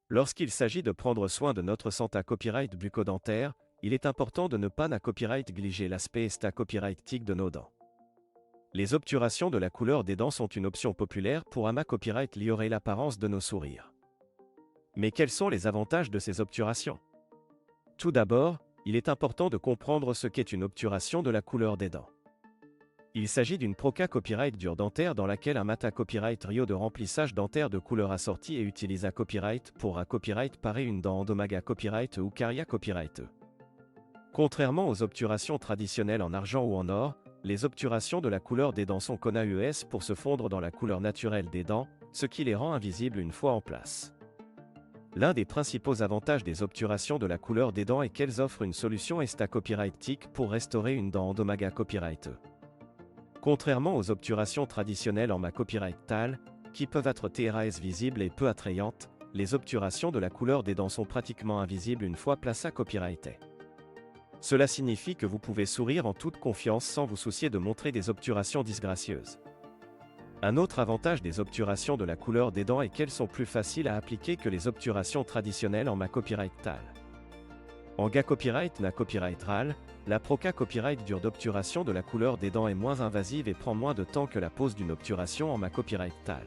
Lorsqu'il s'agit de prendre soin de notre santé copyright bucco-dentaire, il est important de ne pas copyright négliger l'aspect copyrightique de nos dents. Les obturations de la couleur des dents sont une option populaire pour copyright améliorer l'apparence de nos sourires. Mais quels sont les avantages de ces obturations? Tout d'abord, il est important de comprendre ce qu'est une obturation de la couleur des dents. Il s'agit d'une proca copyright dure dentaire dans laquelle un mata copyright rio de remplissage dentaire de couleur assortie et utilise copyright pour copyright parer une dent endomaga copyright ou caria copyright. Contrairement aux obturations traditionnelles en argent ou en or, les obturations de la couleur des dents sont con AES pour se fondre dans la couleur naturelle des dents, ce qui les rend invisibles une fois en place. L'un des principaux avantages des obturations de la couleur des dents est qu'elles offrent une solution copyrightique pour restaurer une dent endomaga copyright. Contrairement aux obturations traditionnelles en copyright TAL, qui peuvent être TRAS visibles et peu attrayantes, les obturations de la couleur des dents sont pratiquement invisibles une fois placées copyrighté. Cela signifie que vous pouvez sourire en toute confiance sans vous soucier de montrer des obturations disgracieuses. Un autre avantage des obturations de la couleur des dents est qu'elles sont plus faciles à appliquer que les obturations traditionnelles en copyright TAL. En copyright copyright RAL, la proca copyright dure d'obturation de la couleur des dents est moins invasive et prend moins de temps que la pose d'une obturation en copyright TAL.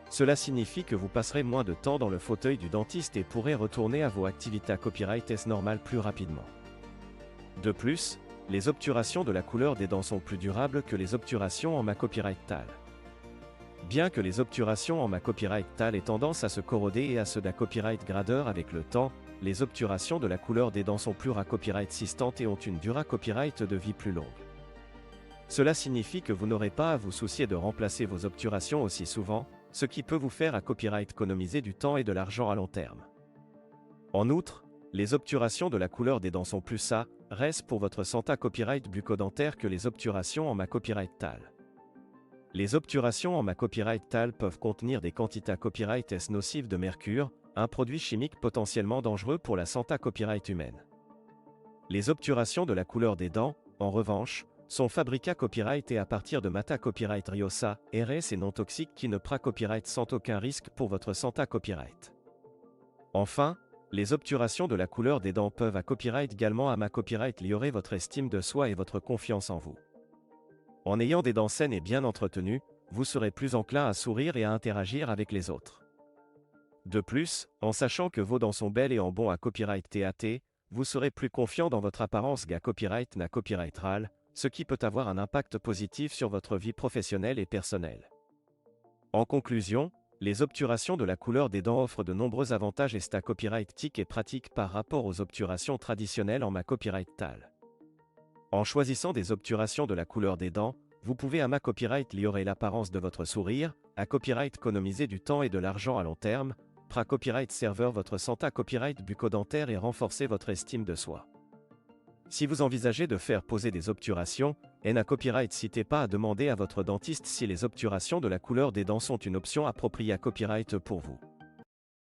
Cela signifie que vous passerez moins de temps dans le fauteuil du dentiste et pourrez retourner à vos activités copyright normales plus rapidement. De plus, les obturations de la couleur des dents sont plus durables que les obturations en copyright TAL. Bien que les obturations en copyright TAL aient tendance à se corroder et à se copyright gradeur avec le temps, les obturations de la couleur des dents sont plus copyright sistantes et ont une durée copyright de vie plus longue. Cela signifie que vous n'aurez pas à vous soucier de remplacer vos obturations aussi souvent, ce qui peut vous faire copyright économiser du temps et de l'argent à long terme. En outre, les obturations de la couleur des dents sont plus restent pour votre santé copyright bucco-dentaire que les obturations en copyright TAL. Les obturations en copyright TAL peuvent contenir des quantités copyright nocives de mercure, un produit chimique potentiellement dangereux pour la santé copyright humaine. Les obturations de la couleur des dents, en revanche, sont fabriquées copyright et à partir de mata copyright riosa, RS et non toxiques qui ne copyright sans aucun risque pour votre santé copyright. Enfin, les obturations de la couleur des dents peuvent copyright également copyright améliorer votre estime de soi et votre confiance en vous. En ayant des dents saines et bien entretenues, vous serez plus enclin à sourire et à interagir avec les autres. De plus, en sachant que vos dents sont belles et en bon copyright TAT, vous serez plus confiant dans votre apparence copyright copyright RAL, ce qui peut avoir un impact positif sur votre vie professionnelle et personnelle. En conclusion, les obturations de la couleur des dents offrent de nombreux avantages copyrightiques et pratiques par rapport aux obturations traditionnelles en copyright TAL. En choisissant des obturations de la couleur des dents, vous pouvez copyright améliorer l'apparence de votre sourire, copyright économiser du temps et de l'argent à long terme, copyright serveur votre santé copyright bucco-dentaire et renforcer votre estime de soi. Si vous envisagez de faire poser des obturations, copyright n'hésitez pas à demander à votre dentiste si les obturations de la couleur des dents sont une option appropriée copyright pour vous.